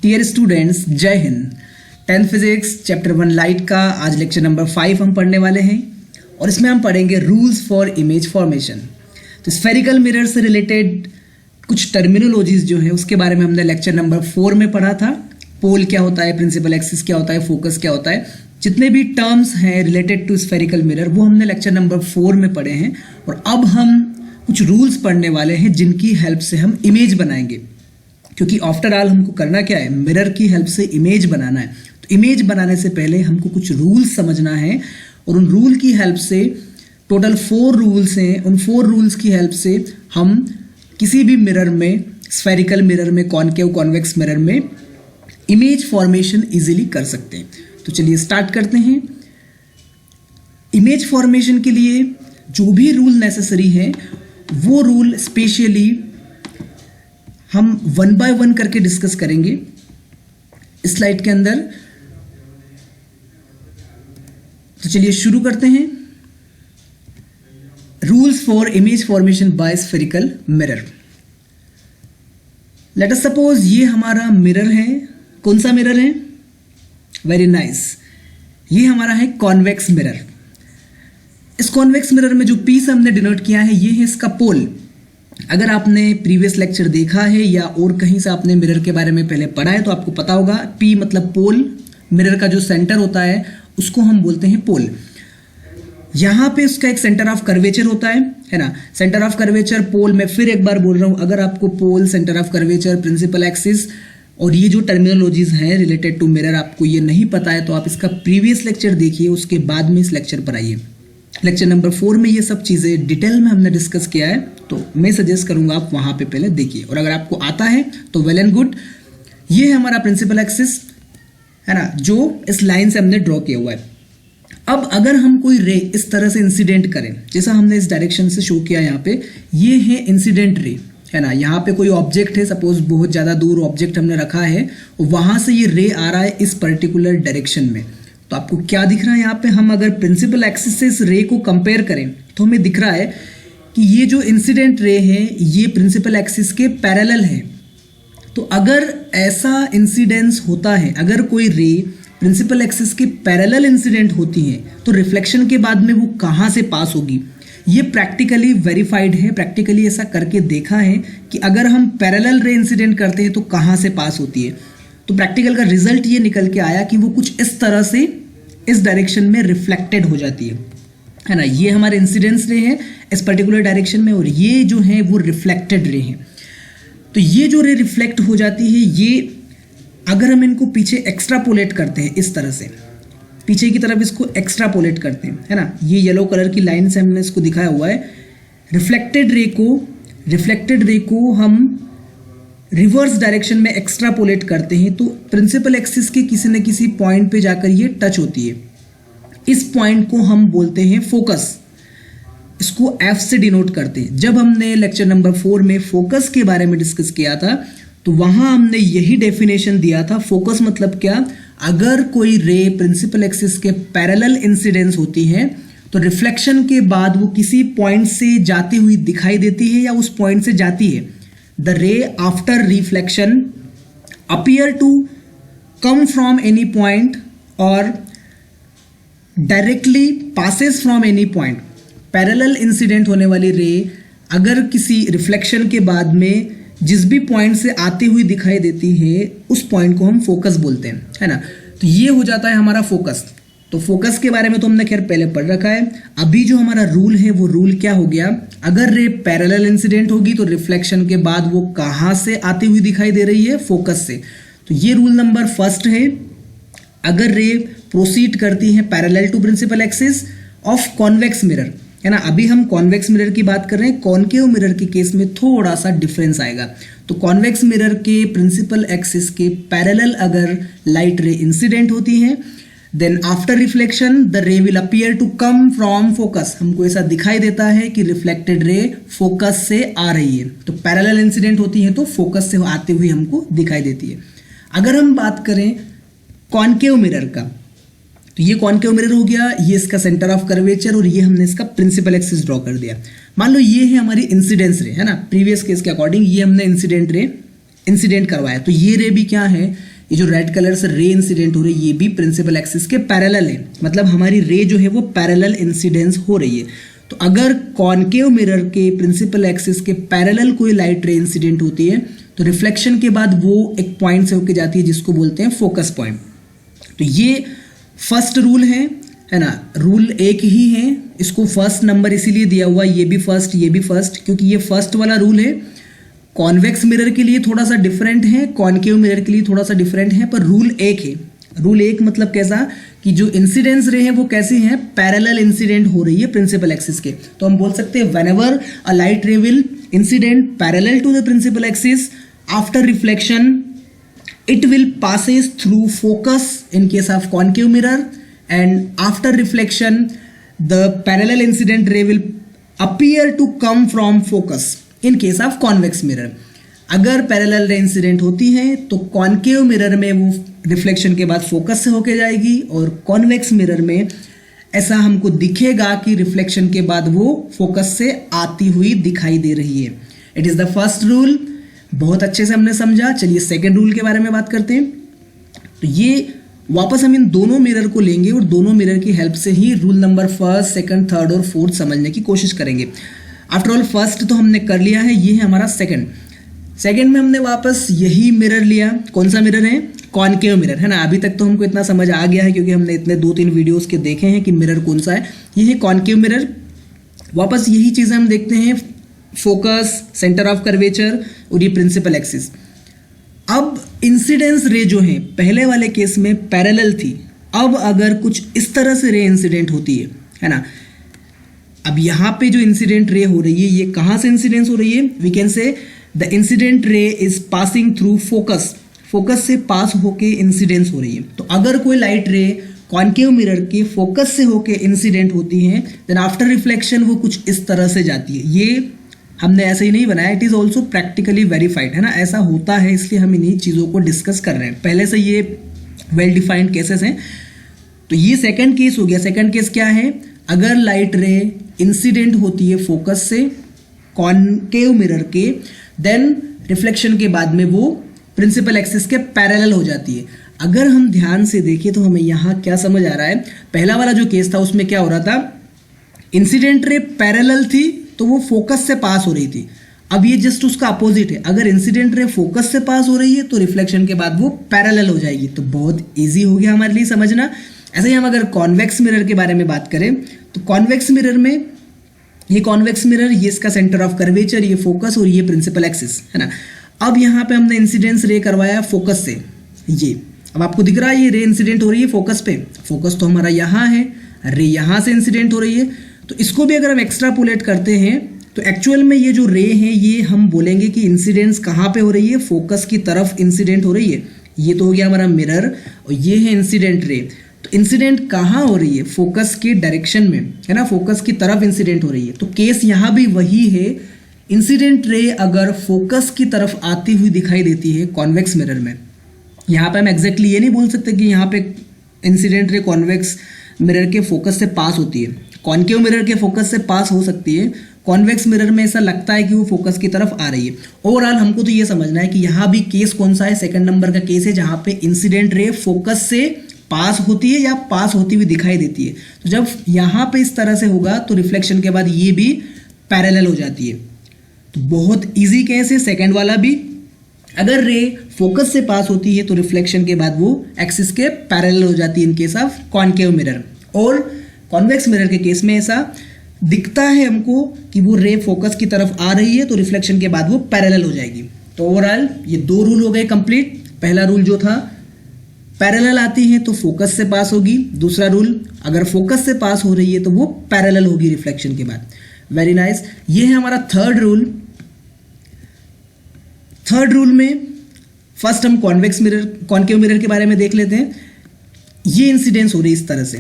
Dear students, जय Hind. 10th physics chapter 1 light का आज लेक्चर नंबर 5 हम पढ़ने वाले हैं और इसमें हम पढ़ेंगे रूल्स फॉर इमेज फॉर्मेशन। तो स्फेरिकल मिरर से रिलेटेड कुछ टर्मिनोलॉजीज जो है उसके बारे में हमने लेक्चर नंबर 4 में पढ़ा था। पोल क्या होता है, प्रिंसिपल एक्सिस क्या होता है, फोकस क्या होता है, जितने भी टर्म्स हैं रिलेटेड टू स्फेरिकल मिरर वो हमने लेक्चर नंबर 4 में पढ़े हैं। और अब हम कुछ रूल्स पढ़ने वाले हैं जिनकी हेल्प से हम इमेज बनाएंगे, क्योंकि आफ्टर ऑल हमको करना क्या है, मिरर की हेल्प से इमेज बनाना है। तो इमेज बनाने से पहले हमको कुछ रूल्स समझना है और उन रूल की हेल्प से, टोटल 4 रूल्स हैं, उन 4 रूल्स की हेल्प से हम किसी भी मिरर में, स्फेरिकल मिरर में, कॉनकेव कॉन्वेक्स मिरर में इमेज फॉर्मेशन इजीली कर सकते हैं। तो चलिए स्टार्ट करते हैं। इमेज फॉर्मेशन के लिए जो भी रूल नेसेसरी है वो रूल स्पेशली हम 1 बाय 1 करके डिस्कस करेंगे इस स्लाइड के अंदर। तो चलिए शुरू करते हैं। Rules for image formation by spherical mirror. Let us suppose ये हमारा मिरर है। कौन सा मिरर है? वेरी नाइस, ये हमारा है कॉन्वेक्स मिरर। इस कॉन्वेक्स मिरर में जो पीस हमने डिनोट किया है ये है इसका पोल। अगर आपने प्रीवियस लेक्चर देखा है या और कहीं से आपने मिरर के बारे में पहले पढ़ा है तो आपको पता होगा, पी मतलब पोल, मिरर का जो सेंटर होता है उसको हम बोलते हैं पोल। यहाँ पे उसका एक सेंटर ऑफ कर्वेचर होता है ना। सेंटर ऑफ कर्वेचर पोल, मैं फिर एक बार बोल रहा हूँ, अगर आपको pole, centre of curvature, principal axis और ये जो टर्मिनोलॉजीज हैं रिलेटेड टू मिरर आपको ये नहीं पता है तो आप इसका प्रीवियस लेक्चर देखिए, उसके बाद में इस लेक्चर पर आइए। लेक्चर नंबर 4 में ये सब चीज़ें डिटेल में हमने डिस्कस किया है, तो मैं सजेस्ट करूंगा आप वहां पे पहले देखिए, और अगर आपको आता है तो वेल एंड गुड। ये है हमारा प्रिंसिपल एक्सिस, है ना, जो इस लाइन से हमने ड्रॉ किया हुआ है। अब अगर हम कोई रे इस तरह से इंसिडेंट करें, जैसा हमने इस डायरेक्शन से शो किया यहाँ पे, ये है इंसिडेंट रे, है ना। यहाँ पे कोई ऑब्जेक्ट है, सपोज बहुत ज़्यादा दूर ऑब्जेक्ट हमने रखा है, वहां से ये रे आ रहा है इस पर्टिकुलर डायरेक्शन में। तो आपको क्या दिख रहा है यहाँ पे, हम अगर प्रिंसिपल एक्सिस से इस रे को कंपेयर करें तो हमें दिख रहा है कि ये जो इंसिडेंट रे है ये प्रिंसिपल एक्सिस के पैरेलल है। तो अगर ऐसा इंसिडेंस होता है, अगर कोई रे प्रिंसिपल एक्सिस के पैरेलल इंसिडेंट होती है तो रिफ्लेक्शन के बाद में वो कहाँ से पास होगी, ये प्रैक्टिकली वेरीफाइड है। प्रैक्टिकली ऐसा करके देखा है कि अगर हम पैरेलल रे इंसिडेंट करते हैं तो कहाँ से पास होती है। तो प्रैक्टिकल का रिजल्ट ये निकल के आया कि वो कुछ इस तरह से इस डायरेक्शन में रिफ्लेक्टेड हो जाती है ना। ये हमारे इंसिडेंस रे है इस पर्टिकुलर डायरेक्शन में और ये जो है वो रिफ्लेक्टेड रे है। तो ये जो रे रिफ्लेक्ट हो जाती है, ये अगर हम इनको पीछे एक्स्ट्रापोलेट करते हैं, इस तरह से पीछे की तरफ इसको एक्स्ट्रापोलेट करते हैं, है ना, ये येलो कलर की लाइन से हमने इसको दिखाया हुआ है। रिफ्लेक्टेड रे को हम रिवर्स डायरेक्शन में एक्स्ट्रापोलेट करते हैं तो प्रिंसिपल एक्सिस के किसी न किसी पॉइंट पे जाकर ये टच होती है। इस पॉइंट को हम बोलते हैं फोकस, इसको F से डिनोट करते हैं। जब हमने लेक्चर नंबर 4 में फोकस के बारे में डिस्कस किया था तो वहां हमने यही डेफिनेशन दिया था। फोकस मतलब क्या, अगर कोई रे प्रिंसिपल एक्सिस के पैरेलल इंसिडेंस होती है तो रिफ्लेक्शन के बाद वो किसी पॉइंट से जाती हुई दिखाई देती है या उस पॉइंट से जाती है। The ray after reflection appear to come from any point or directly passes from any point. Parallel incident होने वाली रे अगर किसी रिफ्लेक्शन के बाद में जिस भी पॉइंट से आती हुई दिखाई देती है उस पॉइंट को हम फोकस बोलते हैं, है ना। तो ये हो जाता है हमारा फोकस। तो फोकस के बारे में तो हमने खैर पहले पढ़ रखा है। अभी जो हमारा रूल है वो रूल क्या हो गया, अगर रे पैरेलल इंसिडेंट होगी तो रिफ्लेक्शन के बाद वो कहां से आती हुई दिखाई दे रही है, फोकस से। तो ये रूल नंबर 1 है। अगर रे प्रोसीड करती है parallel to principal axis of convex mirror, है ना। अभी हम कॉन्वेक्स मिरर की बात कर रहे हैं, कॉनकेव मिरर के केस में थोड़ा सा डिफरेंस आएगा। तो कॉन्वेक्स मिरर के प्रिंसिपल एक्सिस के पैरेलल अगर लाइट रे इंसिडेंट होती है, then after reflection the ray will appear to come from focus. हमको ऐसा दिखाई देता है कि रिफ्लेक्टेड रे फोकस से आ रही है। तो पैरेलल इंसिडेंट होती है तो फोकस से आते हुए हमको दिखाई देती है। अगर हम बात करें कॉनकेव मिरर का, तो ये कॉनकेव मिरर हो गया, ये इसका सेंटर ऑफ कर्वेचर और ये हमने इसका प्रिंसिपल एक्सिस ड्रॉ कर दिया। मान लो ये है हमारी इंसिडेंस रे, है ना, प्रीवियस केस के अकॉर्डिंग ये हमने इंसिडेंट करवाया। तो ये रे भी क्या है, ये जो रेड कलर से रे इंसिडेंट हो रही है ये भी प्रिंसिपल एक्सिस के पैरेलल है, मतलब हमारी रे जो है वो पैरेलल इंसिडेंस हो रही है। तो अगर कॉनकेव मिरर के प्रिंसिपल एक्सिस के पैरेलल कोई लाइट रे इंसिडेंट होती है तो रिफ्लेक्शन के बाद वो एक पॉइंट से होकर जाती है जिसको बोलते हैं फोकस पॉइंट। तो ये फर्स्ट रूल है ना, रूल एक ही है, इसको फर्स्ट नंबर इसीलिए दिया हुआ, ये भी फर्स्ट, क्योंकि ये फर्स्ट वाला रूल है। कॉन्वेक्स मिरर के लिए थोड़ा सा डिफरेंट है, कॉनकेव मिरर के लिए थोड़ा सा डिफरेंट है, पर रूल एक है। रूल एक मतलब कैसा कि जो इंसिडेंस रे है वो कैसी है, पैरेलल इंसिडेंट हो रही है प्रिंसिपल एक्सिस के। तो हम बोल सकते हैं whenever a light ray will incident parallel to the principal axis after reflection it will passes through focus in case of concave mirror, and after reflection the parallel incident ray will appear to come from focus in case of convex mirror। अगर parallel रे incident होती है तो concave mirror में वो reflection के बाद focus से होके जाएगी, और कॉन्वेक्स मिरर में ऐसा हमको दिखेगा कि रिफ्लेक्शन के बाद वो फोकस से आती हुई दिखाई दे रही है। It is the first rule, बहुत अच्छे से हमने समझा। चलिए सेकंड रूल के बारे में बात करते हैं। तो ये वापस हम इन दोनों मिरर को लेंगे और दोनों मिरर की हेल्प से ही rule number first, second, third और फोर्थ समझने की कोशिश करेंगे। आफ्टर ऑल फर्स्ट तो हमने कर लिया है, ये है हमारा सेकंड में हमने वापस यही मिरर लिया। कौन सा मिरर है, कॉनकेव मिरर, है ना। अभी तक तो हमको इतना समझ आ गया है क्योंकि हमने इतने 2-3 वीडियोस के देखे हैं कि मिरर कौन सा है। ये है कॉनकेव मिरर। वापस यही चीजें हम देखते हैं, फोकस, सेंटर ऑफ कर्वेचर और ये प्रिंसिपल एक्सिस। अब इंसिडेंस रे जो है पहले वाले केस में पैरेलल थी, अब अगर कुछ इस तरह से रे इंसिडेंट होती है ना। अब यहाँ पे जो इंसिडेंट रे हो रही है ये कहाँ से इंसिडेंस हो रही है, we can say the incident ray is passing through focus, focus से पास होके इंसिडेंस हो रही है। तो अगर कोई लाइट रे कॉनकेव मिरर के फोकस से होके इंसिडेंट होती है देन आफ्टर रिफ्लेक्शन वो कुछ इस तरह से जाती है। ये हमने ऐसे ही नहीं बनाया, it is also practically verified, है ना। ऐसा होता है, इसलिए हम इन्हीं चीज़ों को डिस्कस कर रहे हैं। पहले से ये वेल डिफाइंड केसेस हैं। तो ये सेकंड केस हो गया। सेकंड केस क्या है, अगर लाइट रे इंसिडेंट होती है फोकस से कॉनकेव मिरर के, देन रिफ्लेक्शन के बाद में वो प्रिंसिपल एक्सिस के पैरेलल हो जाती है। अगर हम ध्यान से देखें तो हमें यहाँ क्या समझ आ रहा है, पहला वाला जो केस था उसमें क्या हो रहा था, इंसिडेंट रे पैरेलल थी तो वो फोकस से पास हो रही थी। अब ये जस्ट उसका अपोजिट है, अगर इंसिडेंट रे फोकस से पास हो रही है तो रिफ्लेक्शन के बाद वो पैरेलल हो जाएगी। तो बहुत इजी हो गया हमारे लिए समझना। ऐसे ही हम अगर कॉन्वेक्स मिरर के बारे में बात करें तो कॉन्वेक्स मिरर में ये कॉन्वेक्स मिरर, ये इसका सेंटर ऑफ कर्वेचर, ये फोकस और ये प्रिंसिपल एक्सिस, है ना। अब यहाँ पे हमने इंसिडेंस रे करवाया फोकस से, ये अब आपको दिख रहा है ये रे इंसिडेंट हो रही है फोकस पे। फोकस तो हमारा यहाँ है, रे यहाँ से इंसिडेंट हो रही है। तो इसको भी अगर हम एक्स्ट्रापोलेट करते हैं तो एक्चुअल में ये जो रे है ये हम बोलेंगे कि इंसिडेंस कहाँ पे हो रही है, फोकस की तरफ इंसिडेंट हो रही है। ये तो हो गया हमारा मिरर और ये है इंसिडेंट रे। तो इंसिडेंट कहाँ हो रही है, फोकस के डायरेक्शन में, है ना, फोकस की तरफ इंसिडेंट हो रही है। तो केस यहाँ भी वही है, इंसिडेंट रे अगर फोकस की तरफ आती हुई दिखाई देती है कॉन्वेक्स मिरर में। यहाँ पे हम एग्जैक्टली ये नहीं बोल सकते कि यहाँ पे इंसिडेंट रे कॉन्वेक्स मिरर के फोकस से पास होती है, कॉनकेव मिरर के फोकस से पास हो सकती है, कॉन्वेक्स मिरर में ऐसा लगता है कि वो फोकस की तरफ आ रही है। ओवरऑल हमको तो ये समझना है कि यहाँ भी केस कौन सा है, सेकंड नंबर का केस है जहाँ पे इंसिडेंट रे फोकस से पास होती है या पास होती हुई दिखाई देती है। तो जब यहाँ पे इस तरह से होगा तो रिफ्लेक्शन के बाद ये भी पैरेलल हो जाती है। तो बहुत ईजी केस है सेकेंड वाला भी। अगर रे फोकस से पास होती है तो रिफ्लेक्शन के बाद वो एक्सिस के पैरेलल हो जाती है in case of concave mirror. और कॉन्वेक्स मिरर के केस में ऐसा दिखता है हमको कि वो रे फोकस की तरफ आ रही है तो रिफ्लेक्शन के बाद वो पैरेलल हो जाएगी। तो ओवरऑल ये 2 रूल हो गए कंप्लीट। पहला रूल जो था पैरेलल आती है तो फोकस से पास होगी, दूसरा रूल अगर फोकस से पास हो रही है तो वो पैरेलल होगी रिफ्लेक्शन के बाद। Very nice. ये है हमारा थर्ड रूल। थर्ड रूल में फर्स्ट हम कॉन्वेक्स मिरर, कॉनकेव मिरर के बारे में देख लेते हैं। ये इंसिडेंस हो रही है इस तरह से,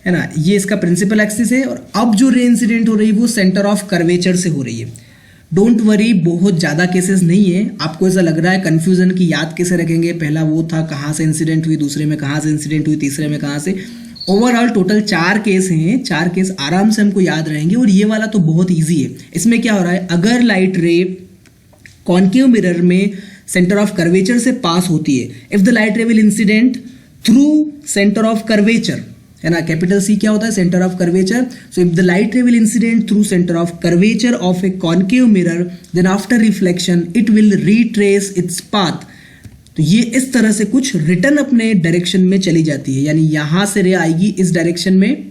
है ना, ये इसका प्रिंसिपल एक्सिस है और अब जो रे इंसिडेंट हो रही है वो सेंटर ऑफ कर्वेचर से हो रही है। डोंट वरी, बहुत ज़्यादा केसेस नहीं है। आपको ऐसा लग रहा है कन्फ्यूजन की याद कैसे रखेंगे, पहला वो था कहाँ से इंसिडेंट हुई, दूसरे में कहाँ से इंसिडेंट हुई, तीसरे में कहाँ से। ओवरऑल टोटल 4 केस हैं, 4 केस आराम से हमको याद रहेंगे और ये वाला तो बहुत ईजी है। इसमें क्या हो रहा है, अगर लाइट रे कॉनकेव मिरर में सेंटर ऑफ कर्वेचर से पास होती है। If the light ray will incident through centre of curvature, है ना, कैपिटल सी क्या होता है, centre of curvature. So if the light ray will incident through centre of curvature of a concave mirror, then after reflection it will retrace its path. तो ये इस तरह से कुछ रिटर्न अपने डायरेक्शन में चली जाती है, यानी यहां से रे आएगी इस डायरेक्शन में,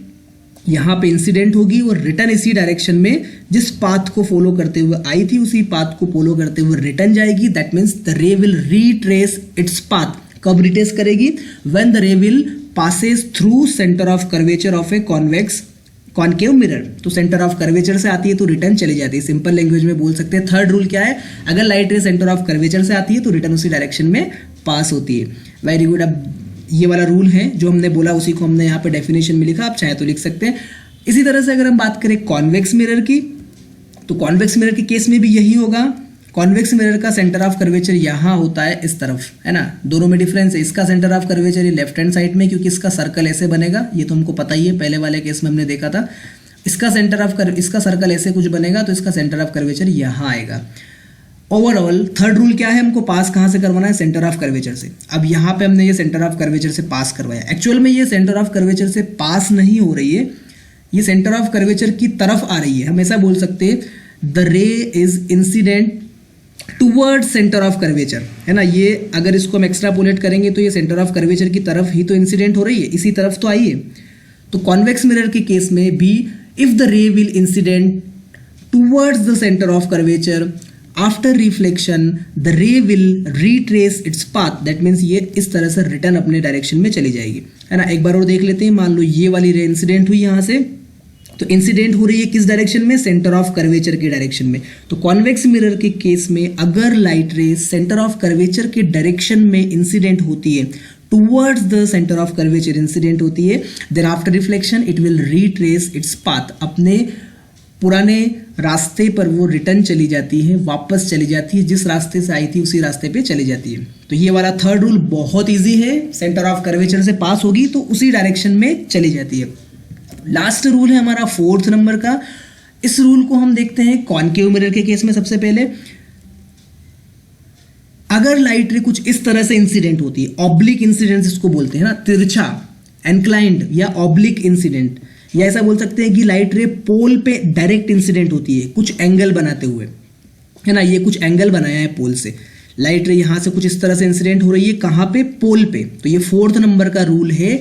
यहां पे इंसिडेंट होगी और रिटर्न इसी डायरेक्शन में जिस पाथ को फॉलो करते हुए आई थी उसी पाथ को फॉलो करते हुए रिटर्न जाएगी। That means the ray will retrace its path. कब रिट्रेस करेगी, when the ray will passes through centre of curvature of a concave mirror. तो सेंटर ऑफ कर्वेचर से आती है तो रिटर्न चली जाती है, सिंपल लैंग्वेज में बोल सकते हैं। थर्ड रूल क्या है, अगर light ray centre of curvature से आती है तो रिटर्न उसी डायरेक्शन में पास होती है। Very good. अब ये वाला रूल है जो हमने बोला उसी को हमने यहाँ पे डेफिनेशन में लिखा, आप चाहे तो लिख सकते हैं। इसी तरह से अगर हम बात करें कॉन्वेक्स मिरर की, तो कॉन्वेक्स मिरर के केस में भी यही होगा। कॉन्वेक्स मिरर का सेंटर ऑफ कर्वेचर यहाँ होता है इस तरफ, है ना, दोनों में डिफरेंस है। इसका सेंटर ऑफ कर्वेचर ये लेफ्ट हैंड साइड में, क्योंकि इसका सर्कल ऐसे बनेगा, ये तो हमको पता ही है, पहले वाले केस में हमने देखा था। इसका सर्कल ऐसे कुछ बनेगा तो इसका सेंटर ऑफ कर्वेचर यहाँ आएगा। ओवरऑल थर्ड रूल क्या है, हमको पास कहाँ से करवाना है, सेंटर ऑफ कर्वेचर से। अब यहाँ पे हमने ये सेंटर ऑफ कर्वेचर से पास करवाया, एक्चुअल में ये सेंटर ऑफ कर्वेचर से पास नहीं हो रही है, ये सेंटर ऑफ कर्वेचर की तरफ आ रही है। हम ऐसा बोल सकते हैं the ray is incident toward centre of curvature, है ना। ये अगर इसको हम एक्स्ट्रापोलेट करेंगे तो ये सेंटर ऑफ कर्वेचर की तरफ ही तो इंसिडेंट हो रही है, इसी तरफ तो आई है। तो कॉन्वेक्स मिरर के केस में भी if the ray will incident towards the centre of curvature after reflection the ray will retrace its path. That means ये इस तरह से रिटर्न अपने डायरेक्शन में चली जाएगी, है ना। एक बार और देख लेते हैं। मान लो ये वाली रे इंसिडेंट हुई यहाँ से, तो इंसिडेंट हो रही है किस डायरेक्शन में, सेंटर ऑफ कर्वेचर के डायरेक्शन में। तो कॉन्वेक्स मिरर के केस में अगर light ray centre of curvature के डायरेक्शन में इंसिडेंट होती है, towards the centre of curvature incident होती है, then after reflection it will retrace its path. अपने पुराने रास्ते पर वो रिटर्न चली जाती है, वापस चली जाती है, जिस रास्ते से आई थी उसी रास्ते पे चली जाती है। तो ये वाला थर्ड रूल बहुत इजी है, सेंटर ऑफ कर्वेचर से पास होगी तो उसी डायरेक्शन में चली जाती है। लास्ट रूल है हमारा फोर्थ नंबर का। इस रूल को हम देखते हैं कॉनकेव मिरर के केस में। सबसे पहले अगर लाइट रे कुछ इस तरह से इंसिडेंट होती है, ऑब्लिक इंसिडेंट इसको बोलते हैं ना, तिरछा, एंक्लाइंड या ऑब्लिक इंसिडेंट, या ऐसा बोल सकते हैं कि लाइट रे पोल पे डायरेक्ट इंसिडेंट होती है कुछ एंगल बनाते हुए, है ना। ये कुछ एंगल बनाया है पोल से, लाइट रे यहां से कुछ इस तरह से इंसिडेंट हो रही है, कहां पे, पोल पे। तो ये फोर्थ नंबर का रूल है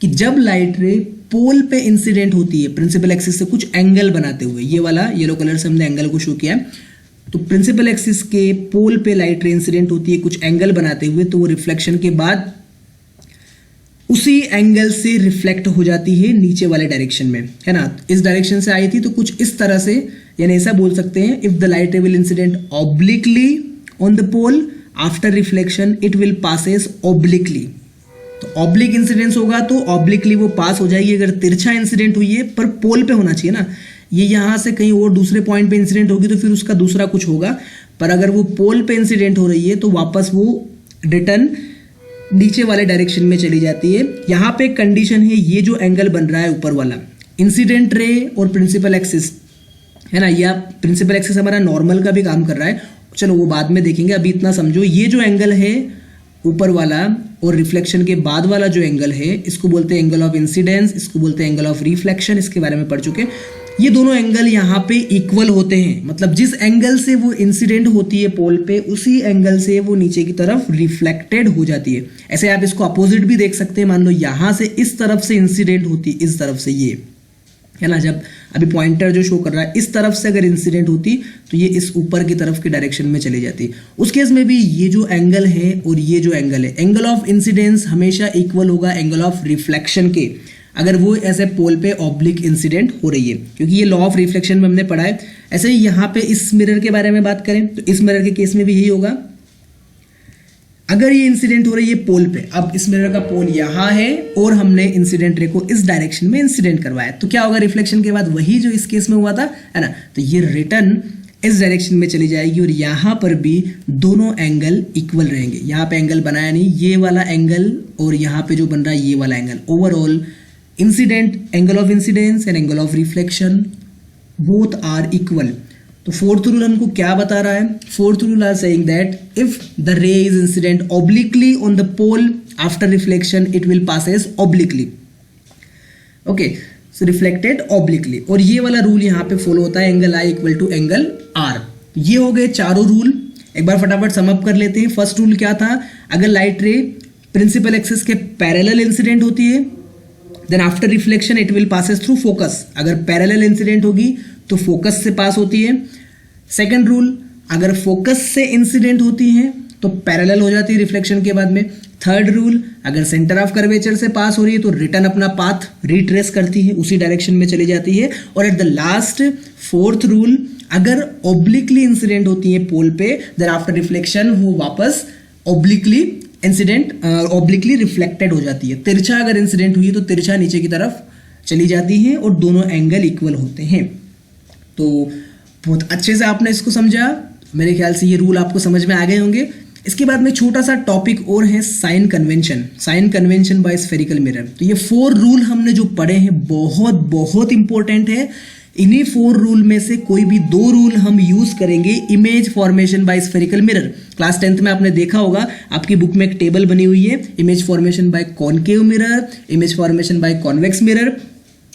कि जब लाइट रे पोल पे इंसिडेंट होती है प्रिंसिपल एक्सिस से कुछ एंगल बनाते हुए, ये वाला येलो कलर से हमने एंगल को शो किया है, तो प्रिंसिपल एक्सिस के पोल पे लाइट रे इंसिडेंट होती है कुछ एंगल बनाते हुए, तो वो रिफ्लेक्शन के बाद उसी एंगल से रिफ्लेक्ट हो जाती है नीचे वाले डायरेक्शन में, है ना। इस डायरेक्शन से आई थी तो कुछ इस तरह से, यानी ऐसा बोल सकते हैं if the light ray will incident obliquely on the pole after reflection it will passes obliquely. तो ऑब्लिक इंसिडेंस होगा तो ऑब्लिकली वो पास हो जाएगी। अगर तिरछा इंसिडेंट हुई है पर पोल पे होना चाहिए ना, ये यहां से कहीं और दूसरे पॉइंट पे इंसिडेंट होगी तो फिर उसका दूसरा कुछ होगा, पर अगर वो पोल पे इंसिडेंट हो रही है तो वापस वो रिटर्न नीचे वाले डायरेक्शन में चली जाती है। यहाँ पे कंडीशन है, ये जो एंगल बन रहा है ऊपर वाला, इंसिडेंट रे और प्रिंसिपल एक्सिस, है ना, या प्रिंसिपल एक्सिस हमारा नॉर्मल का भी काम कर रहा है, चलो वो बाद में देखेंगे, अभी इतना समझो। ये जो एंगल है ऊपर वाला और रिफ्लेक्शन के बाद वाला जो एंगल है, इसको बोलते हैं एंगल ऑफ इंसिडेंस, इसको बोलते हैं एंगल ऑफ रिफ्लेक्शन, इसके बारे में पढ़ चुके। ये दोनों एंगल यहाँ पे इक्वल होते हैं, मतलब जिस एंगल से वो इंसिडेंट होती है पोल पे, उसी एंगल से वो नीचे की तरफ रिफ्लेक्टेड हो जाती है। ऐसे आप इसको अपोजिट भी देख सकते हैं, मान लो यहाँ से इस तरफ से इंसिडेंट होती, इस तरफ से, ये है ना, जब अभी पॉइंटर जो शो कर रहा है इस तरफ से अगर इंसिडेंट होती तो ये इस ऊपर की तरफ के डायरेक्शन में चली जाती। उस केस में भी ये जो एंगल है और ये जो एंगल है, एंगल ऑफ इंसिडेंस हमेशा इक्वल होगा एंगल ऑफ रिफ्लेक्शन के, अगर वो ऐसे पोल पे ऑब्लिक इंसिडेंट हो रही है, क्योंकि ये लॉ ऑफ रिफ्लेक्शन में हमने पढ़ा है। ऐसे ही यहाँ पे इस मिरर के बारे में बात करें तो इस मिरर के केस में भी यही होगा। अगर ये इंसिडेंट हो रही है पोल पे, अब इस मिरर का पोल यहाँ है और हमने इंसिडेंट रे को इस डायरेक्शन में इंसिडेंट करवाया, तो क्या होगा, रिफ्लेक्शन के बाद वही जो इस केस में हुआ था, है ना, तो ये रिटर्न इस डायरेक्शन में चली जाएगी और यहाँ पर भी दोनों एंगल इक्वल रहेंगे। यहाँ पे एंगल बनाया नहीं, ये वाला एंगल और यहाँ पे जो बन रहा है ये वाला angle, overall incident angle of incidence and angle of reflection both are equal. तो फोर्थ रूल हमको क्या बता रहा है? Fourth rule are saying that if the ray is incident obliquely on the pole after reflection it will pass as obliquely. Okay, so reflected obliquely. और ये वाला rule यहाँ पे फॉलो होता है, angle I equal to angle R. ये हो गए चारों रूल। एक बार फटाफट सम अप कर लेते हैं। फर्स्ट रूल क्या था? अगर लाइट रे प्रिंसिपल एक्सिस के पैरेलल इंसिडेंट होती है then after reflection it will passes through focus. अगर पैरेलल इंसिडेंट होगी तो फोकस से पास होती है। सेकंड रूल, अगर फोकस से इंसिडेंट होती है तो पैरेलल हो जाती है रिफ्लेक्शन के बाद में। थर्ड रूल, अगर सेंटर ऑफ कर्वेचर से पास हो रही है तो रिटर्न अपना पाथ रिट्रेस करती है, उसी डायरेक्शन में चली जाती है। और at the last fourth rule, अगर ऑब्लिकली इंसिडेंट होती है पोल पे देन आफ्टर रिफ्लेक्शन वो वापस ऑब्लिकली इंसिडेंट ऑब्लिकली रिफ्लेक्टेड हो जाती है। तिरछा अगर इंसिडेंट हुई तो तिरछा नीचे की तरफ चली जाती है और दोनों एंगल इक्वल होते हैं। तो बहुत अच्छे से आपने इसको समझा। मेरे ख्याल से ये रूल आपको समझ में आ गए होंगे। इसके बाद में छोटा सा टॉपिक और है sign convention. Sign convention by spherical mirror. तो ये 4 रूल हमने जो पढ़े हैं बहुत बहुत इंपॉर्टेंट है। इन्हीं 4 रूल में से कोई भी 2 रूल हम यूज करेंगे image formation by spherical mirror. Class 10th में आपने देखा होगा, आपकी बुक में एक टेबल बनी हुई है, image formation by concave mirror, image formation by convex mirror.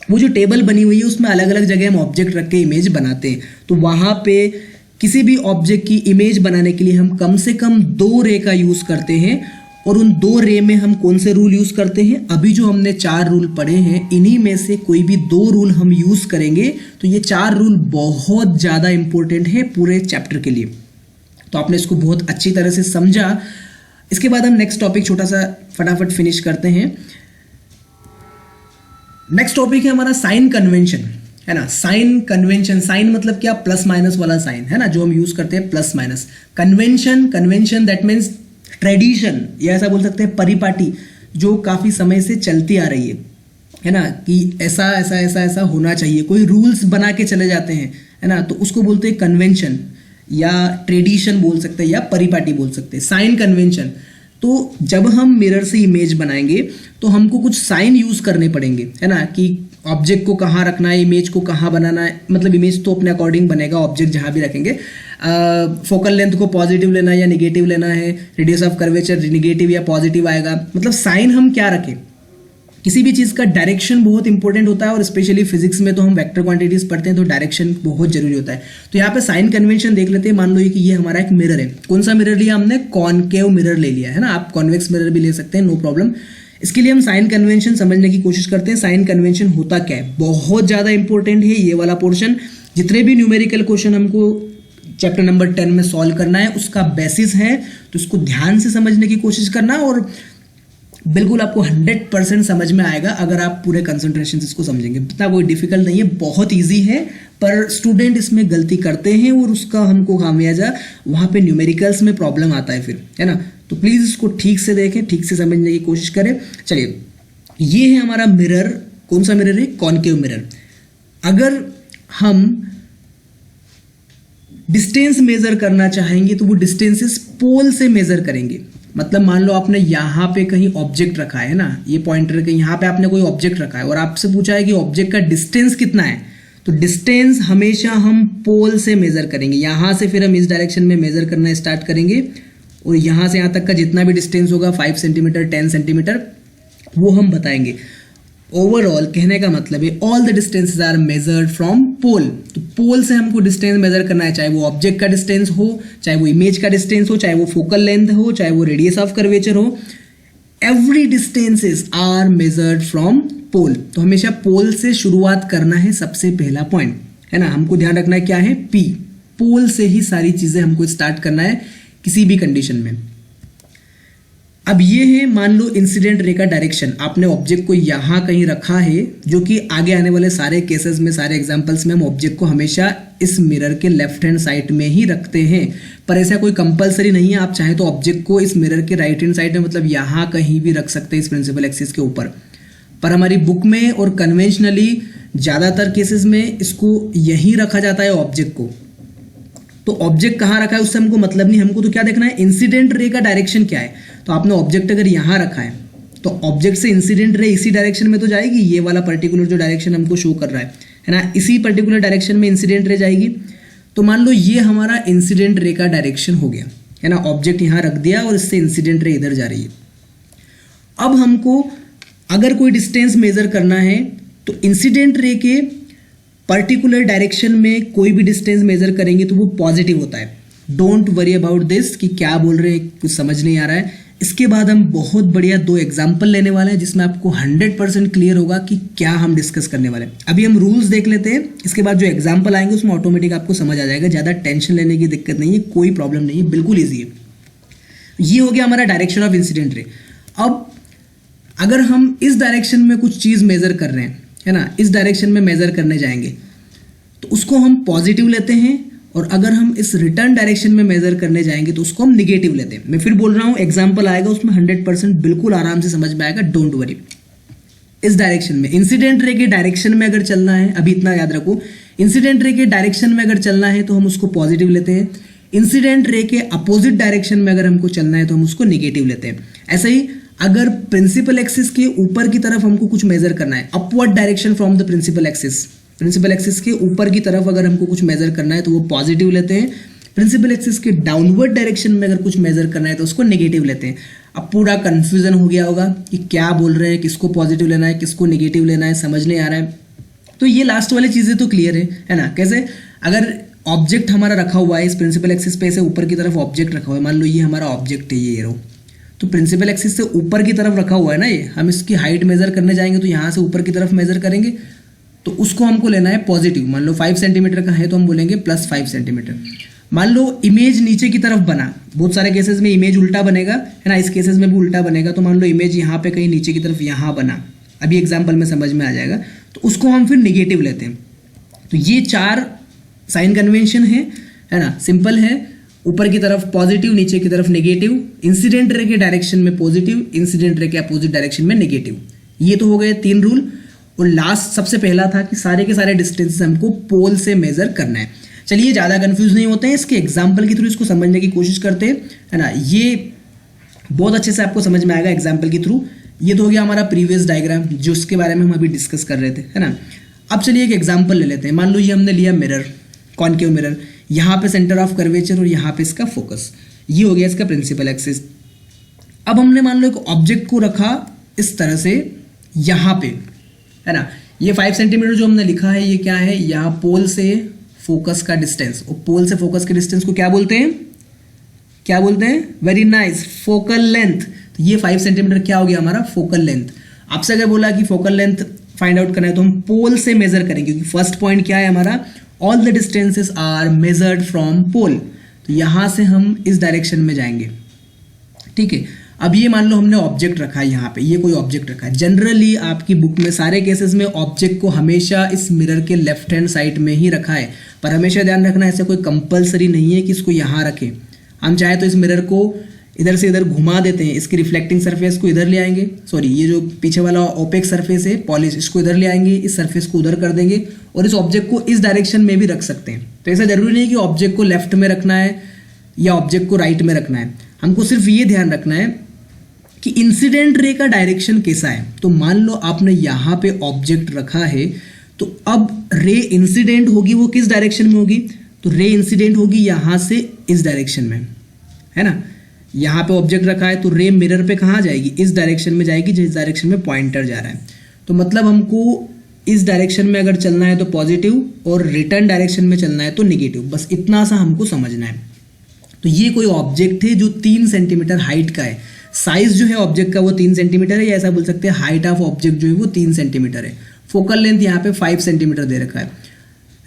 वो जो टेबल बनी हुई है उसमें अलग अलग जगह हम ऑब्जेक्ट रख के इमेज बनाते हैं। तो वहां पे किसी भी ऑब्जेक्ट की इमेज बनाने के लिए हम कम से कम 2 रे का यूज करते हैं। और उन 2 रे में हम कौन से रूल यूज करते हैं? अभी जो हमने 4 रूल पढ़े हैं इन्हीं में से कोई भी 2 रूल हम यूज करेंगे। तो ये 4 रूल बहुत ज्यादा इंपॉर्टेंट है पूरे चैप्टर के लिए। तो आपने इसको बहुत अच्छी तरह से समझा। इसके बाद हम नेक्स्ट टॉपिक छोटा सा फटाफट फिनिश करते हैं। नेक्स्ट टॉपिक है हमारा साइन कन्वेंशन, है ना। साइन कन्वेंशन, साइन मतलब क्या? प्लस माइनस वाला साइन, है ना, जो हम यूज करते हैं plus minus. Convention, convention that means tradition, या ऐसा बोल सकते हैं परिपाटी, जो काफी समय से चलती आ रही है ना, कि ऐसा ऐसा ऐसा ऐसा होना चाहिए। कोई रूल्स बना के चले जाते हैं, है ना, तो उसको बोलते हैं कन्वेंशन या ट्रेडिशन बोल सकते हैं या परिपाटी बोल सकते हैं। Sign convention. तो जब हम मिरर से इमेज बनाएंगे तो हमको कुछ साइन यूज करने पड़ेंगे, है ना, कि ऑब्जेक्ट को कहाँ रखना है, इमेज को कहाँ बनाना है। मतलब इमेज तो अपने अकॉर्डिंग बनेगा, ऑब्जेक्ट जहाँ भी रखेंगे। फोकल लेंथ को पॉजिटिव लेना है या निगेटिव लेना है, रेडियस ऑफ कर्वेचर निगेटिव या पॉजिटिव आएगा। मतलब साइन हम क्या रखें, किसी भी चीज़ का डायरेक्शन बहुत इंपॉर्टेंट होता है। और स्पेशली फिजिक्स में तो हम वेक्टर क्वांटिटीज पढ़ते हैं तो डायरेक्शन बहुत जरूरी होता है। तो यहाँ पे साइन कन्वेंशन देख लेते हैं। मान लो कि ये हमारा एक मिरर है। कौन सा मिरर लिया हमने? कॉनकेव मिरर ले लिया, है ना। आप कॉन्वेक्स मिरर भी ले सकते हैं, नो प्रॉब्लम। इसके लिए हम साइन कन्वेंशन समझने की कोशिश करते हैं। साइन कन्वेंशन होता क्या है? बहुत ज्यादा इंपॉर्टेंट है ये वाला पोर्शन। जितने भी न्यूमेरिकल क्वेश्चन हमको चैप्टर नंबर 10 में सॉल्व करना है उसका बेसिस है, तो इसको ध्यान से समझने की कोशिश करना और बिल्कुल आपको 100% समझ में आएगा अगर आप पूरे कंसंट्रेशन से इसको समझेंगे। इतना कोई डिफिकल्ट नहीं है, बहुत इजी है, पर स्टूडेंट इसमें गलती करते हैं और उसका हमको खामियाजा वहाँ पे न्यूमेरिकल्स में प्रॉब्लम आता है फिर, है ना। तो प्लीज़ इसको ठीक से देखें, ठीक से समझने की कोशिश करें। चलिए, ये है हमारा मिरर। कौन सा मिरर है? Concave mirror. अगर हम डिस्टेंस मेजर करना चाहेंगे तो वो डिस्टेंसेस पोल से मेजर करेंगे। मतलब मान लो आपने यहाँ पे कहीं ऑब्जेक्ट रखा है ना, ये पॉइंटर के यहाँ पे आपने कोई ऑब्जेक्ट रखा है और आपसे पूछा है कि ऑब्जेक्ट का डिस्टेंस कितना है, तो डिस्टेंस हमेशा हम पोल से मेजर करेंगे। यहाँ से फिर हम इस डायरेक्शन में मेजर करना स्टार्ट करेंगे और यहाँ से यहाँ तक का जितना भी डिस्टेंस होगा 5 सेंटीमीटर 10 सेंटीमीटर वो हम बताएंगे। ओवरऑल कहने का मतलब है all the distances are measured from pole. तो पोल से हमको डिस्टेंस मेजर करना है, चाहे वो ऑब्जेक्ट का डिस्टेंस हो, चाहे वो इमेज का डिस्टेंस हो, चाहे वो फोकल लेंथ हो, चाहे वो रेडियस ऑफ कर्वेचर हो। Every distances are measured from pole. तो हमेशा पोल से शुरुआत करना है, सबसे पहला पॉइंट, है ना। हमको ध्यान रखना है क्या है? पी। पोल से ही सारी चीजें हमको स्टार्ट करना है किसी भी कंडीशन में। अब ये है मान लो इंसिडेंट रे का डायरेक्शन। आपने ऑब्जेक्ट को यहां कहीं रखा है, जो कि आगे आने वाले सारे केसेस में, सारे एग्जांपल्स में हम ऑब्जेक्ट को हमेशा इस मिरर के लेफ्ट हैंड साइड में ही रखते हैं। पर ऐसा कोई कंपलसरी नहीं है, आप चाहे तो ऑब्जेक्ट को इस मिरर के राइट हैंड साइड में, मतलब यहां कहीं भी रख सकते हैं इस प्रिंसिपल एक्सिस के ऊपर। पर हमारी बुक में और कन्वेंशनली ज्यादातर केसेस में इसको यहीं रखा जाता है ऑब्जेक्ट को। तो ऑब्जेक्ट कहाँ रखा है उससे हमको मतलब नहीं, हमको तो क्या देखना है? इंसिडेंट रे का डायरेक्शन क्या है। तो आपने ऑब्जेक्ट अगर यहां रखा है तो ऑब्जेक्ट से इंसिडेंट रे इसी डायरेक्शन में तो जाएगी। ये वाला पर्टिकुलर जो डायरेक्शन हमको शो कर रहा है ना, इसी पर्टिकुलर डायरेक्शन में इंसिडेंट रे जाएगी। तो मान लो ये हमारा इंसिडेंट रे का डायरेक्शन हो गया, है ना। ऑब्जेक्ट यहाँ रख दिया और इससे इंसिडेंट रे इधर जा रही है। अब हमको अगर कोई डिस्टेंस मेजर करना है तो इंसिडेंट रे के पर्टिकुलर डायरेक्शन में कोई भी डिस्टेंस मेजर करेंगे तो वो पॉजिटिव होता है। डोंट वरी अबाउट दिस कि क्या बोल रहे हैं, कुछ समझ नहीं आ रहा है। इसके बाद हम बहुत बढ़िया 2 एग्जाम्पल लेने वाले हैं जिसमें आपको 100% क्लियर होगा कि क्या हम डिस्कस करने वाले हैं। अभी हम रूल्स देख लेते हैं, इसके बाद जो एग्जाम्पल आएंगे उसमें ऑटोमेटिक आपको समझ आ जाएगा। ज़्यादा टेंशन लेने की दिक्कत नहीं है, कोई प्रॉब्लम नहीं है, बिल्कुल ईजी है। ये हो गया हमारा डायरेक्शन ऑफ इंसिडेंट रे। अब अगर हम इस डायरेक्शन में कुछ चीज़ मेजर कर रहे हैं, है ना, इस डायरेक्शन में मेजर करने जाएंगे तो उसको हम पॉजिटिव लेते हैं, और अगर हम इस रिटर्न डायरेक्शन में मेजर करने जाएंगे तो उसको हम निगेटिव लेते हैं। मैं फिर बोल रहा हूं, एग्जांपल आएगा उसमें 100% बिल्कुल आराम से समझ में आएगा, डोंट वरी। इस डायरेक्शन में इंसिडेंट रे के डायरेक्शन में अगर चलना है, अभी इतना याद रखो, इंसिडेंट रे के डायरेक्शन में अगर चलना है तो हम उसको पॉजिटिव लेते हैं। इंसिडेंट रे के अपोजिट डायरेक्शन में अगर हमको चलना है तो हम उसको निगेटिव लेते हैं। ऐसे ही अगर प्रिंसिपल एक्सिस के ऊपर की तरफ हमको कुछ मेजर करना है, upward direction from the principal axis, principal axis के ऊपर की तरफ अगर हमको कुछ मेजर करना है तो वो पॉजिटिव लेते हैं। प्रिंसिपल एक्सिस के डाउनवर्ड डायरेक्शन में अगर कुछ मेजर करना है तो उसको नेगेटिव लेते हैं। अब पूरा कंफ्यूजन हो गया होगा कि क्या बोल रहे हैं, किसको पॉजिटिव लेना है, किसको नेगेटिव लेना है, समझ नहीं आ रहा है। तो ये लास्ट वाली चीज़ें तो क्लियर है ना। कैसे, अगर ऑब्जेक्ट हमारा रखा हुआ है इस प्रिंसिपल एक्सिस पे, ऐसे ऊपर की तरफ ऑब्जेक्ट रखा हुआ है, मान लो ये हमारा ऑब्जेक्ट है, ये रो, तो प्रिंसिपल एक्सिस से ऊपर की तरफ रखा हुआ है ना ये, हम इसकी हाइट मेजर करने जाएंगे तो यहाँ से ऊपर की तरफ मेजर करेंगे तो उसको हमको लेना है पॉजिटिव। मान लो 5 सेंटीमीटर का है तो हम बोलेंगे +5 सेंटीमीटर। मान लो इमेज नीचे की तरफ बना, बहुत सारे केसेस में इमेज उल्टा बनेगा, है ना, इस केसेस में भी उल्टा बनेगा। तो मान लो इमेज यहाँ पे कहीं नीचे की तरफ यहाँ बना, अभी एग्जाम्पल में समझ में आ जाएगा, तो उसको हम फिर निगेटिव लेते हैं। तो ये 4 साइन कन्वेंशन है ना, सिंपल है। ऊपर की तरफ पॉजिटिव, नीचे की तरफ नेगेटिव, इंसिडेंट रे के डायरेक्शन में पॉजिटिव, इंसिडेंट रे के अपोजिट डायरेक्शन में नेगेटिव। ये तो हो गए 3 रूल। और लास्ट सबसे पहला था कि सारे के सारे डिस्टेंसेस हमको पोल से मेजर करना है। चलिए ज़्यादा कंफ्यूज नहीं होते हैं, इसके एग्जाम्पल के थ्रू इसको समझने की कोशिश करते हैं, है ना। ये बहुत अच्छे से आपको समझ में आएगा एग्जाम्पल के थ्रू। ये तो हो गया हमारा प्रीवियस डायग्राम जिसके बारे में हम अभी डिस्कस कर रहे थे, है ना। अब चलिए एक एग्जाम्पल ले लेते हैं। मान लो ये हमने लिया मिरर, कॉनकेव मिरर, यहाँ पे सेंटर ऑफ कर्वेचर और यहाँ पे इसका फोकस, ये हो गया इसका प्रिंसिपल एक्सिस। अब हमने मान लो एक ऑब्जेक्ट को रखा इस तरह से यहाँ पे, है ना। ये 5 सेंटीमीटर जो हमने लिखा है ये क्या है, यहाँ पोल से फोकस का डिस्टेंस, और पोल से फोकस के डिस्टेंस को क्या बोलते हैं, क्या बोलते हैं, वेरी नाइस, फोकल लेंथ। तो ये 5 सेंटीमीटर क्या हो गया हमारा फोकल लेंथ। आपसे अगर बोला कि फोकल लेंथ फाइंड आउट करना है तो हम पोल से मेजर करेंगे, क्योंकि फर्स्ट पॉइंट क्या है हमारा, all the distances are measured from pole. तो यहां से हम इस डायरेक्शन में जाएंगे, ठीक है। अब ये मान लो हमने ऑब्जेक्ट रखा है यहाँ पे, ये कोई ऑब्जेक्ट रखा है। जनरली आपकी बुक में सारे केसेस में ऑब्जेक्ट को हमेशा इस मिरर के लेफ्ट हैंड साइड में ही रखा है, पर हमेशा ध्यान रखना ऐसा कोई कंपलसरी नहीं है कि इसको यहाँ रखें। हम चाहे तो इस मिरर को इधर से इधर घुमा देते हैं, इसकी रिफ्लेक्टिंग सरफेस को इधर ले आएंगे, सॉरी ये जो पीछे वाला ओपेक सरफेस है पॉलिश, इसको इधर ले आएंगे, इस सरफेस को उधर कर देंगे और इस ऑब्जेक्ट को इस डायरेक्शन में भी रख सकते हैं। तो ऐसा जरूरी नहीं कि ऑब्जेक्ट को लेफ्ट में रखना है या ऑब्जेक्ट को राइट में रखना है, हमको सिर्फ ये ध्यान रखना है कि इंसिडेंट रे का डायरेक्शन कैसा है। तो मान लो आपने यहाँ पे ऑब्जेक्ट रखा है, तो अब रे इंसिडेंट होगी वो किस डायरेक्शन में होगी, तो रे इंसिडेंट होगी यहाँ से इस डायरेक्शन में, है ना। यहाँ पे ऑब्जेक्ट रखा है तो रे मिरर पे कहाँ जाएगी, इस डायरेक्शन में जाएगी जिस डायरेक्शन में पॉइंटर जा रहा है। तो मतलब हमको इस डायरेक्शन में अगर चलना है तो पॉजिटिव और रिटर्न डायरेक्शन में चलना है तो निगेटिव, बस इतना सा हमको समझना है। तो ये कोई ऑब्जेक्ट है जो 3 सेंटीमीटर हाइट का है, साइज जो है ऑब्जेक्ट का वो 3 सेंटीमीटर है, या ऐसा बोल सकते हैं हाइट ऑफ ऑब्जेक्ट जो है वो 3 सेंटीमीटर है। फोकल लेंथ यहाँ पे 5 सेंटीमीटर दे रखा है।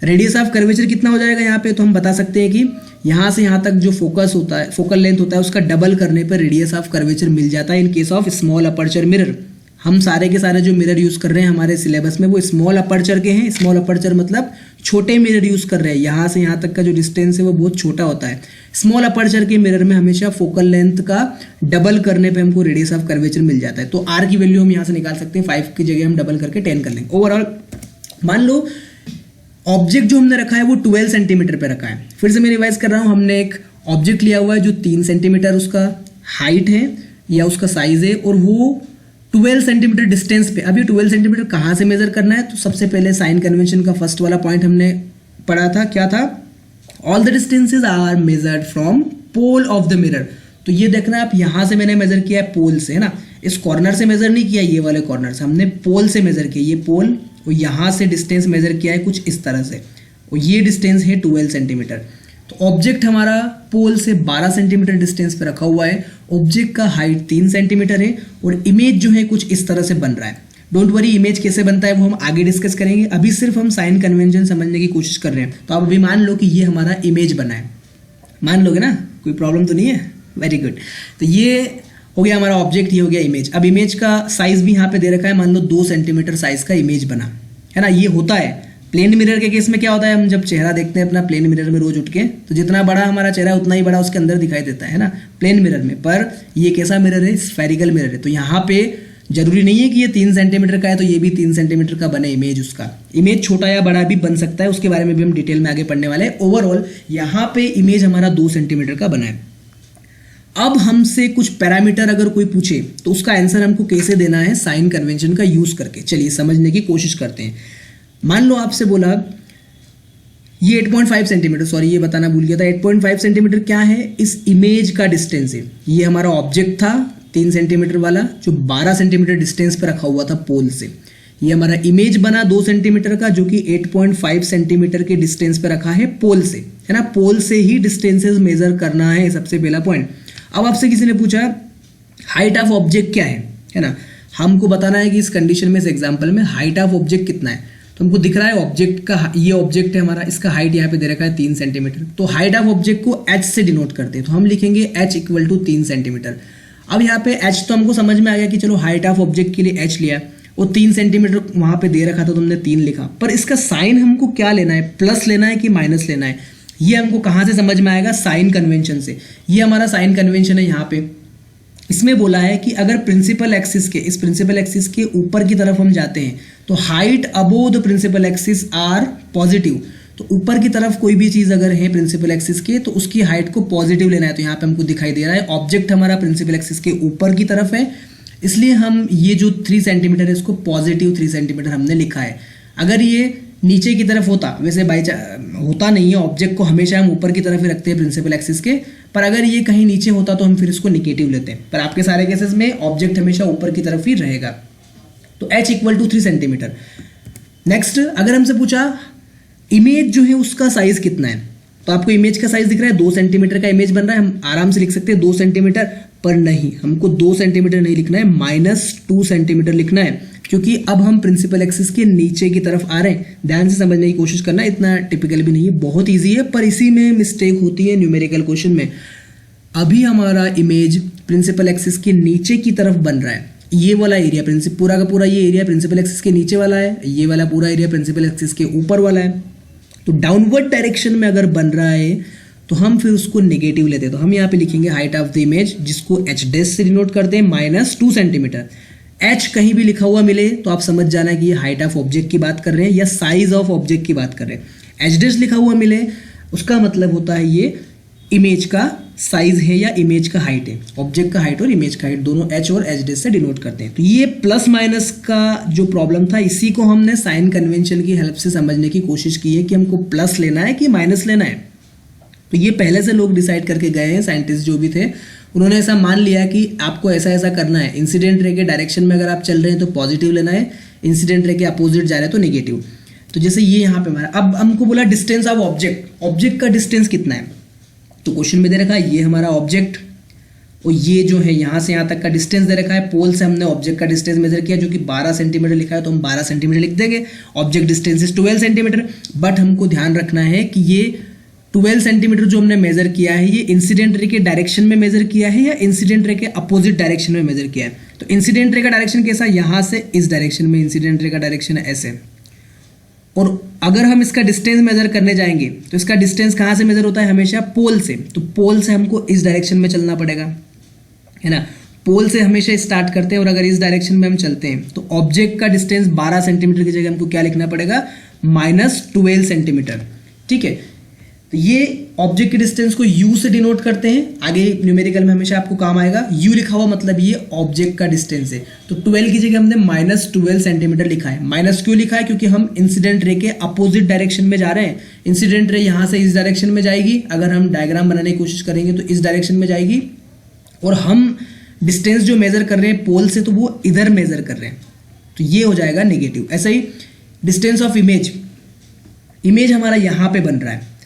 रेडियस ऑफ कर्वेचर कितना हो जाएगा यहाँ पे, तो हम बता सकते हैं कि यहाँ से यहाँ तक जो फोकस होता है, फोकल लेंथ होता है, उसका डबल करने पर रेडियस ऑफ कर्वेचर मिल जाता है in case of small aperture mirror. हम सारे के सारे जो मिरर यूज कर रहे हैं हमारे सिलेबस में वो स्मॉल अपर्चर के हैं। स्मॉल अपर्चर मतलब छोटे मिरर यूज कर रहे हैं, यहाँ से यहाँ तक का जो डिस्टेंस है वो बहुत छोटा होता है। स्मॉल अपर्चर के मिरर में हमेशा फोकल लेंथ का डबल करने पे हमको रेडियस ऑफ कर्वेचर मिल जाता है। तो आर की वैल्यू हम यहाँ से निकाल सकते हैं, 5 की जगह हम डबल करके 10 कर लेंगे। ओवरऑल मान लो ऑब्जेक्ट जो हमने रखा है वो 12 सेंटीमीटर पे रखा है। फिर से मैं रिवाइज कर रहा हूँ, हमने एक ऑब्जेक्ट लिया हुआ है जो 3 सेंटीमीटर उसका हाइट है या उसका साइज है, और वो 12 सेंटीमीटर डिस्टेंस पे। अभी 12 सेंटीमीटर कहाँ से मेजर करना है, तो सबसे पहले साइन कन्वेंशन का फर्स्ट वाला पॉइंट हमने पढ़ा था, क्या था, all the distances are measured from pole of the mirror. तो ये देखना आप, यहां से मैंने मेजर किया है पोल से, है ना, इस कॉर्नर से मेजर नहीं किया, ये वाले कॉर्नर से हमने पोल से मेजर किया, ये पोल, और यहां से डिस्टेंस मेजर किया है कुछ इस तरह से, और ये डिस्टेंस है 12 सेंटीमीटर। तो ऑब्जेक्ट हमारा पोल से 12 सेंटीमीटर डिस्टेंस पे रखा हुआ है, ऑब्जेक्ट का हाइट 3 सेंटीमीटर है, और इमेज जो है कुछ इस तरह से बन रहा है। डोंट वरी, इमेज कैसे बनता है वो हम आगे डिस्कस करेंगे, अभी सिर्फ हम साइन कन्वेंशन समझने की कोशिश कर रहे हैं। तो आप अभी मान लो कि ये हमारा इमेज बना है, मान लोगे ना, कोई प्रॉब्लम तो नहीं है, वेरी गुड। तो ये हो गया हमारा ऑब्जेक्ट, ये हो गया इमेज। अब इमेज का साइज भी यहाँ पे दे रखा है, मान लो 2 सेंटीमीटर साइज का इमेज बना है ना। ये होता है प्लेन मिरर के केस में, क्या होता है, हम जब चेहरा देखते हैं अपना प्लेन मिरर में रोज उठ के, तो जितना बड़ा हमारा चेहरा उतना ही बड़ा उसके अंदर दिखाई देता है ना प्लेन मिरर में। पर ये कैसा मिरर है, स्फेरिकल मिरर है। तो यहाँ पे जरूरी नहीं है कि ये 3 सेंटीमीटर का है तो ये भी 3 सेंटीमीटर का बने इमेज। उसका इमेज छोटा या बड़ा भी बन सकता है, उसके बारे में भी हम डिटेल में आगे पढ़ने वाले हैं। ओवरऑल यहाँ पे इमेज हमारा 2 सेंटीमीटर का बना है। अब हमसे कुछ पैरामीटर अगर कोई पूछे तो उसका आंसर हमको कैसे देना है, साइन कन्वेंशन का यूज करके। चलिए समझने की कोशिश करते हैं। मान लो आपसे बोला ये 8.5 सेंटीमीटर, सॉरी ये बताना भूल गया था, 8.5 सेंटीमीटर क्या है, इस इमेज का डिस्टेंस है। ये हमारा ऑब्जेक्ट था 3 सेंटीमीटर वाला, जो 12 सेंटीमीटर डिस्टेंस पे रखा हुआ था पोल से। ये हमारा इमेज बना 2 सेंटीमीटर का, जो कि 8.5 सेंटीमीटर के डिस्टेंस पे रखा है पोल से, है ना। पोल से ही डिस्टेंसेस मेजर करना है, सबसे पहला पॉइंट। अब आपसे किसी ने पूछा हाइट ऑफ ऑब्जेक्ट क्या है ना, हमको बताना है कि इस कंडीशन में, इस एग्जांपल में हाइट ऑफ ऑब्जेक्ट कितना है। तो हमको दिख रहा है ऑब्जेक्ट का, ये ऑब्जेक्ट है हमारा, इसका हाइट यहाँ पे दे रखा है 3 सेंटीमीटर। तो हाइट ऑफ ऑब्जेक्ट को h से डिनोट करते हैं, तो हम लिखेंगे h इक्वल टू 3 सेंटीमीटर। अब यहाँ पे h तो हमको समझ में आ गया कि चलो हाइट ऑफ ऑब्जेक्ट के लिए h लिया, और 3 सेंटीमीटर वहां पे दे रखा था तो हमने 3 लिखा। पर इसका साइन हमको क्या लेना है, प्लस लेना है कि माइनस लेना है, ये हमको कहाँ से समझ में आएगा, साइन कन्वेंशन से। ये हमारा साइन कन्वेंशन है। यहाँ पे इसमें बोला है कि अगर प्रिंसिपल एक्सिस के, इस प्रिंसिपल एक्सिस के ऊपर की तरफ हम जाते हैं तो height above the principal axis are positive. तो ऊपर की तरफ कोई भी चीज अगर है प्रिंसिपल एक्सिस के तो उसकी हाइट को पॉजिटिव लेना है। तो यहाँ पे हमको दिखाई दे रहा है ऑब्जेक्ट हमारा प्रिंसिपल एक्सिस के ऊपर की तरफ है, इसलिए हम ये जो 3 सेंटीमीटर है इसको पॉजिटिव 3 सेंटीमीटर हमने लिखा है। अगर ये नीचे की तरफ होता, वैसे होता नहीं है, ऑब्जेक्ट को हमेशा हम ऊपर की तरफ ही रखते हैं प्रिंसिपल एक्सिस के, पर अगर ये कहीं नीचे होता तो हम फिर इसको निगेटिव लेते हैं। पर आपके सारे केसेस में ऑब्जेक्ट हमेशा ऊपर की तरफ ही रहेगा। तो h equal to 3 centimetre. Next, अगर हमसे पूछा इमेज जो है उसका साइज कितना है, तो आपको इमेज का साइज दिख रहा है 2 सेंटीमीटर का इमेज बन रहा है। हम आराम से लिख सकते हैं 2 सेंटीमीटर, पर नहीं, हमको 2 सेंटीमीटर नहीं लिखना है, -2 सेंटीमीटर लिखना है, क्योंकि अब हम प्रिंसिपल एक्सिस के नीचे की तरफ आ रहे हैं। ध्यान से समझने की कोशिश करना, इतना टिपिकल भी नहीं है, बहुत ईजी है, पर इसी में मिस्टेक होती है न्यूमेरिकल क्वेश्चन में। अभी हमारा इमेज प्रिंसिपल एक्सिस के नीचे की तरफ बन रहा है, ये वाला एरिया पूरा का पूरा ये एरिया प्रिंसिपल एक्सिस के नीचे वाला है, ये वाला पूरा एरिया प्रिंसिपल एक्सिस के ऊपर वाला है। तो डाउनवर्ड डायरेक्शन में अगर बन रहा है तो हम फिर उसको नेगेटिव लेते हैं। तो हम यहाँ पे लिखेंगे हाइट ऑफ द इमेज, जिसको h डैश से डिनोट करते हैं, -2 सेंटीमीटर। h कहीं भी लिखा हुआ मिले तो आप समझ जाना कि ये हाइट ऑफ ऑब्जेक्ट की बात कर रहे हैं या साइज ऑफ ऑब्जेक्ट की बात कर रहे हैं। h डैश लिखा हुआ मिले उसका मतलब होता है ये इमेज का साइज है या इमेज का हाइट है। ऑब्जेक्ट का हाइट और इमेज का हाइट दोनों h और h डैश से डिनोट करते हैं। तो ये प्लस माइनस का जो प्रॉब्लम था, इसी को हमने साइन कन्वेंशन की हेल्प से समझने की कोशिश की है कि हमको प्लस लेना है कि माइनस लेना है। तो ये पहले से लोग डिसाइड करके गए हैं, साइंटिस्ट जो भी थे उन्होंने ऐसा मान लिया कि आपको ऐसा ऐसा करना है। इंसिडेंट रे के डायरेक्शन में अगर आप चल रहे हैं तो पॉजिटिव लेना है, इंसिडेंट रे के अपोजिट जा रहे हैं तो नेगेटिव। तो जैसे ये यहाँ पे हमारा, अब हमको बोला डिस्टेंस ऑफ ऑब्जेक्ट, ऑब्जेक्ट का डिस्टेंस कितना है। तो क्वेश्चन में दे रखा है ये हमारा ऑब्जेक्ट, और ये जो है यहाँ से यहाँ तक का डिस्टेंस दे रखा है। पोल से हमने ऑब्जेक्ट का डिस्टेंस मेजर किया जो कि 12 सेंटीमीटर लिखा है, तो हम 12 सेंटीमीटर लिख देंगे। Object distance is 12 centimetre, but हमको ध्यान रखना है कि ये 12 सेंटीमीटर जो हमने मेजर किया है ये इंसिडेंट रे के डायरेक्शन में मेजर किया है या इंसिडेंट रे के अपोजिट डायरेक्शन में मेजर किया है। तो इंसिडेंट रे का डायरेक्शन कैसा, यहाँ से इस डायरेक्शन में इंसिडेंट रे का डायरेक्शन है ऐसे। और अगर हम इसका डिस्टेंस मेजर करने जाएंगे तो इसका डिस्टेंस कहाँ से मेजर होता है, हमेशा पोल से। तो पोल से हमको इस डायरेक्शन में चलना पड़ेगा, है ना। पोल से हमेशा स्टार्ट करते हैं और अगर इस डायरेक्शन में हम चलते हैं तो ऑब्जेक्ट का डिस्टेंस 12 सेंटीमीटर की जगह हमको क्या लिखना पड़ेगा, -12 सेंटीमीटर। ठीक है, तो ये ऑब्जेक्ट के डिस्टेंस को u से डिनोट करते हैं, आगे न्यूमेरिकल में हमेशा आपको काम आएगा। u लिखा हुआ मतलब ये ऑब्जेक्ट का डिस्टेंस है। तो 12 की जगह हमने -12 सेंटीमीटर लिखा है। माइनस क्यों लिखा है? क्योंकि हम इंसिडेंट रे के अपोजिट डायरेक्शन में जा रहे हैं। इंसिडेंट रे यहाँ से इस डायरेक्शन में जाएगी, अगर हम डायग्राम बनाने की कोशिश करेंगे तो इस डायरेक्शन में जाएगी, और हम डिस्टेंस जो मेजर कर रहे हैं पोल से तो वो इधर मेजर कर रहे हैं, तो ये हो जाएगा नेगेटिव। ऐसा ही डिस्टेंस ऑफ इमेज, इमेज हमारा यहाँ पे बन रहा है,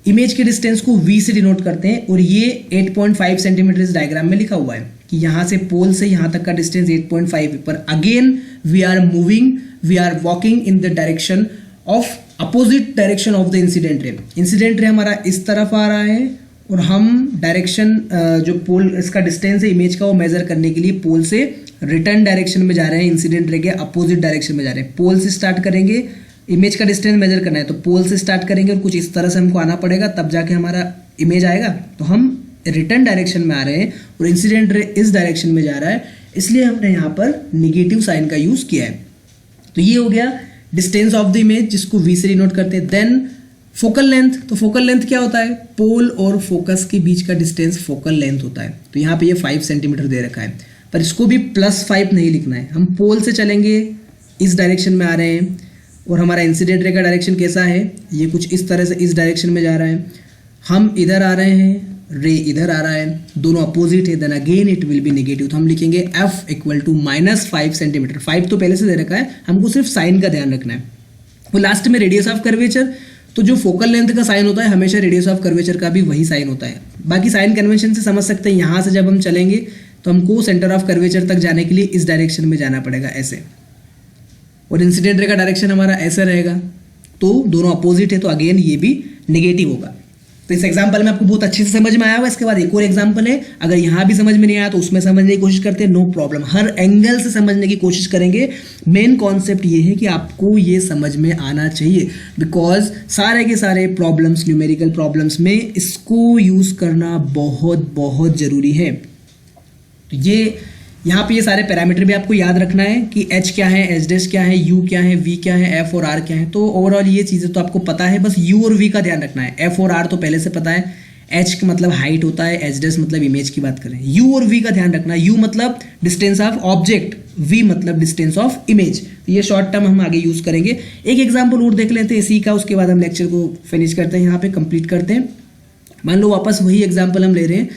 इमेज के डिस्टेंस को v से डिनोट करते हैं, और ये 8.5 सेंटीमीटर इस डायग्राम में लिखा हुआ है कि यहाँ से पोल से यहाँ तक का डिस्टेंस 8.5 है। पर again we are moving, we are walking in the direction of opposite direction of the incident ray. Incident ray हमारा इस तरफ आ रहा है, और हम डायरेक्शन जो पोल इसका डिस्टेंस है इमेज का वो मेजर करने के लिए पोल से रिटर्न डायरेक्शन में जा रहे हैं, इंसिडेंट रे के अपोजिट डायरेक्शन में जा रहे हैं। पोल से स्टार्ट करेंगे, इमेज का डिस्टेंस मेजर करना है तो पोल से स्टार्ट करेंगे, और कुछ इस तरह से हमको आना पड़ेगा, तब जाके हमारा इमेज आएगा। तो हम रिटर्न डायरेक्शन में आ रहे हैं और इंसिडेंट रे इस डायरेक्शन में जा रहा है, इसलिए हमने यहाँ पर निगेटिव साइन का यूज किया है। तो ये हो गया डिस्टेंस ऑफ द इमेज, जिसको v से डिनोट करते हैं। देन फोकल लेंथ, तो फोकल लेंथ क्या होता है? पोल और फोकस के बीच का डिस्टेंस फोकल लेंथ होता है। तो यहाँ पे ये 5 सेंटीमीटर दे रखा है, पर इसको भी +5 नहीं लिखना है। हम पोल से चलेंगे, इस डायरेक्शन में आ रहे हैं, और हमारा इंसिडेंट रे का डायरेक्शन कैसा है? ये कुछ इस तरह से इस डायरेक्शन में जा रहा है। हम इधर आ रहे हैं, रे इधर आ रहा है, दोनों अपोजिट है, then again it will be negative. तो हम लिखेंगे f = -5 सेंटीमीटर। 5 तो पहले से दे रखा है, हमको सिर्फ साइन का ध्यान रखना है। वो लास्ट में रेडियस ऑफ कर्वेचर, तो जो फोकल लेंथ का साइन होता है हमेशा रेडियस ऑफ कर्वेचर का भी वही साइन होता है। बाकी साइन कन्वेंशन से समझ सकते हैं, यहाँ से जब हम चलेंगे तो हमको सेंटर ऑफ कर्वेचर तक जाने के लिए इस डायरेक्शन में जाना पड़ेगा, ऐसे, और इंसिडेंट रे का डायरेक्शन हमारा ऐसा रहेगा, तो दोनों अपोजिट है, तो अगेन ये भी नेगेटिव होगा। तो इस एग्जांपल में आपको बहुत अच्छे से समझ में आया होगा। इसके बाद एक और एग्जांपल है, अगर यहाँ भी समझ में नहीं आया तो उसमें समझने की कोशिश करते हैं, नो प्रॉब्लम, हर एंगल से समझने की कोशिश करेंगे। मेन कॉन्सेप्ट ये है कि आपको ये समझ में आना चाहिए, बिकॉज सारे के सारे प्रॉब्लम्स, न्यूमेरिकल प्रॉब्लम्स में इसको यूज करना बहुत बहुत जरूरी है। तो ये यहाँ पे ये सारे पैरामीटर भी आपको याद रखना है कि h क्या है, h' क्या है, u क्या है, v क्या है, f और r क्या है। तो ओवरऑल ये चीज़ें तो आपको पता है, बस u और v का ध्यान रखना है। f और r तो पहले से पता है, h का मतलब हाइट होता है, h' मतलब इमेज की बात करें। u और v का ध्यान रखना, u मतलब डिस्टेंस ऑफ ऑब्जेक्ट, v मतलब डिस्टेंस ऑफ इमेज। ये शॉर्ट टर्म हम आगे यूज करेंगे। एक एग्जाम्पल और देख लेते हैं इसी का, उसके बाद हम लेक्चर को फिनिश करते हैं, यहाँ पे कंप्लीट करते हैं। मान लो वापस वही एग्जाम्पल हम ले रहे हैं,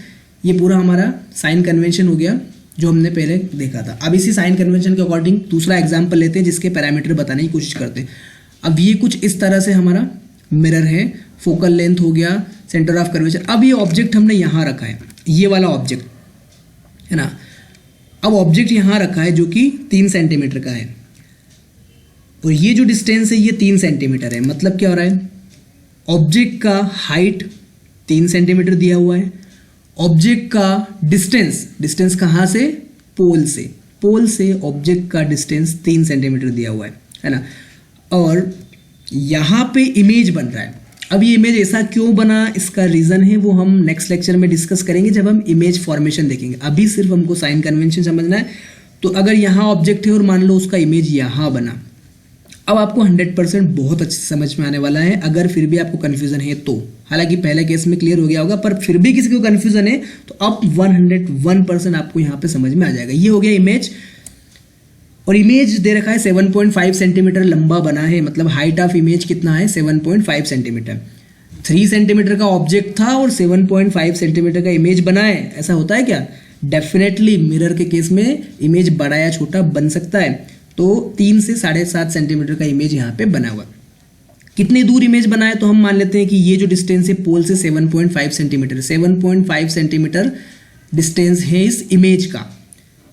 ये पूरा हमारा साइन कन्वेंशन हो गया जो हमने पहले देखा था। अब इसी साइन कन्वेंशन के अकॉर्डिंग दूसरा एग्जाम्पल लेते हैं जिसके पैरामीटर बताने की कोशिश करते हैं। अब ये कुछ इस तरह से हमारा मिरर है, फोकल लेंथ हो गया, सेंटर ऑफ कर्वेचर। अब ये ऑब्जेक्ट हमने यहाँ रखा है, ये वाला ऑब्जेक्ट है ना। अब ऑब्जेक्ट यहाँ रखा है जो कि 3 सेंटीमीटर का है, और ये जो डिस्टेंस है ये 3 सेंटीमीटर है। मतलब क्या हो रहा है? ऑब्जेक्ट का हाइट 3 सेंटीमीटर दिया हुआ है, ऑब्जेक्ट का डिस्टेंस कहाँ से? पोल से ऑब्जेक्ट का डिस्टेंस 3 सेंटीमीटर दिया हुआ है ना। और यहाँ पे इमेज बन रहा है। अब ये इमेज ऐसा क्यों बना, इसका रीज़न है वो हम नेक्स्ट लेक्चर में डिस्कस करेंगे जब हम इमेज फॉर्मेशन देखेंगे। अभी सिर्फ हमको साइन कन्वेंशन समझना है। तो अगर यहाँ ऑब्जेक्ट है और मान लो उसका इमेज यहाँ बना, अब आपको 100% बहुत अच्छे से समझ में आने वाला है। अगर फिर भी आपको कन्फ्यूजन है तो, हालांकि पहले केस में क्लियर हो गया होगा, पर फिर भी किसी को कन्फ्यूजन है तो अब 101% आपको यहाँ पे समझ में आ जाएगा। ये हो गया इमेज, और इमेज दे रखा है 7.5 सेंटीमीटर लंबा बना है, मतलब हाइट ऑफ इमेज कितना है? 7.5 सेंटीमीटर। 3 सेंटीमीटर का ऑब्जेक्ट था और 7.5 सेंटीमीटर का इमेज बना है। ऐसा होता है क्या? डेफिनेटली मिरर के केस में इमेज बड़ा या छोटा बन सकता है। तो 3 से 7.5 सेंटीमीटर का इमेज यहाँ पे बना हुआ। कितनी दूर इमेज बना है? तो हम मान लेते हैं कि ये जो डिस्टेंस है पोल से 7.5 सेंटीमीटर, 7.5 सेंटीमीटर डिस्टेंस है इस इमेज का।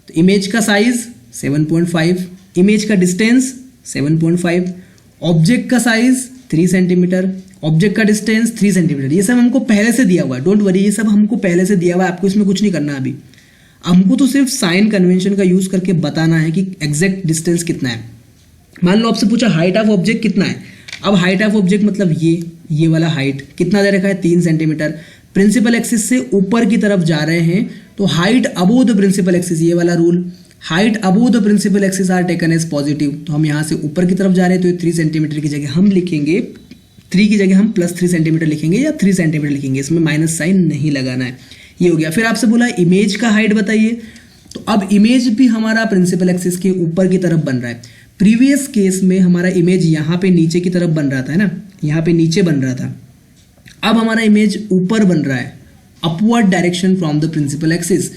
तो इमेज का साइज 7.5, इमेज का डिस्टेंस 7.5, ऑब्जेक्ट का साइज 3 सेंटीमीटर, ऑब्जेक्ट का डिस्टेंस 3 सेंटीमीटर। ये सब हमको पहले से दिया हुआ है, डोंट वरी, ये सब हमको पहले से दिया हुआ है, आपको इसमें कुछ नहीं करना अभी। हमको तो सिर्फ साइन कन्वेंशन का यूज करके बताना है कि एग्जैक्ट डिस्टेंस कितना है। मान लो आपसे पूछा हाइट ऑफ ऑब्जेक्ट कितना है। अब हाइट ऑफ ऑब्जेक्ट मतलब ये वाला हाइट कितना दे रखा है? 3 सेंटीमीटर। प्रिंसिपल एक्सिस से ऊपर की तरफ जा रहे हैं तो height above the principal axis, ये वाला rule, height above the principal axis are taken as positive. तो हम यहाँ से ऊपर की तरफ जा रहे हैं तो 3 सेंटीमीटर की जगह हम लिखेंगे 3 की जगह हम +3 सेंटीमीटर लिखेंगे या 3 सेंटीमीटर लिखेंगे, इसमें माइनस साइन नहीं लगाना है। ये हो गया। फिर आपसे बोला इमेज का हाइट बताइए, तो अब इमेज भी हमारा प्रिंसिपल एक्सिस के ऊपर की तरफ बन रहा है। प्रीवियस केस में हमारा इमेज यहाँ पे नीचे की तरफ बन रहा था, है ना, यहाँ पे नीचे बन रहा था। अब हमारा इमेज ऊपर बन रहा है, upward direction from the principal axis.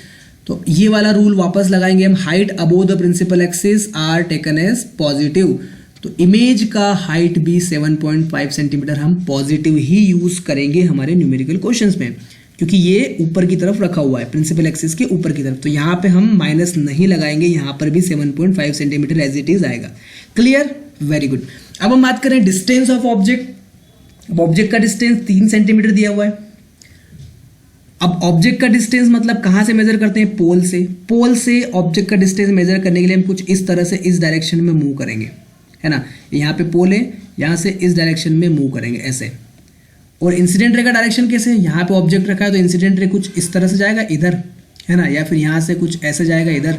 तो ये वाला रूल वापस लगाएंगे हम, height above the principal axis are taken as positive. तो इमेज का हाइट भी 7.5 सेंटीमीटर हम पॉजिटिव ही यूज करेंगे हमारे न्यूमेरिकल क्वेश्चंस में, क्योंकि ये ऊपर की तरफ रखा हुआ है, प्रिंसिपल एक्सिस के ऊपर की तरफ। तो यहाँ पे हम माइनस नहीं लगाएंगे, यहाँ पर भी 7.5 सेंटीमीटर एज इट इज आएगा। Clear, very good. अब हम बात करें डिस्टेंस ऑफ ऑब्जेक्ट। अब ऑब्जेक्ट का डिस्टेंस 3 सेंटीमीटर दिया हुआ है। अब ऑब्जेक्ट का डिस्टेंस मतलब कहाँ से मेजर करते हैं, पोल से। पोल से ऑब्जेक्ट का डिस्टेंस मेजर करने के लिए हम कुछ इस तरह से इस डायरेक्शन में मूव करेंगे, है ना। यहाँ पे पोल है, यहाँ से इस डायरेक्शन में मूव करेंगे ऐसे। और इंसिडेंट रे का डायरेक्शन कैसे है, यहाँ पे ऑब्जेक्ट रखा है तो इंसिडेंट रे कुछ इस तरह से जाएगा इधर, है ना, या फिर यहाँ से कुछ ऐसे जाएगा इधर,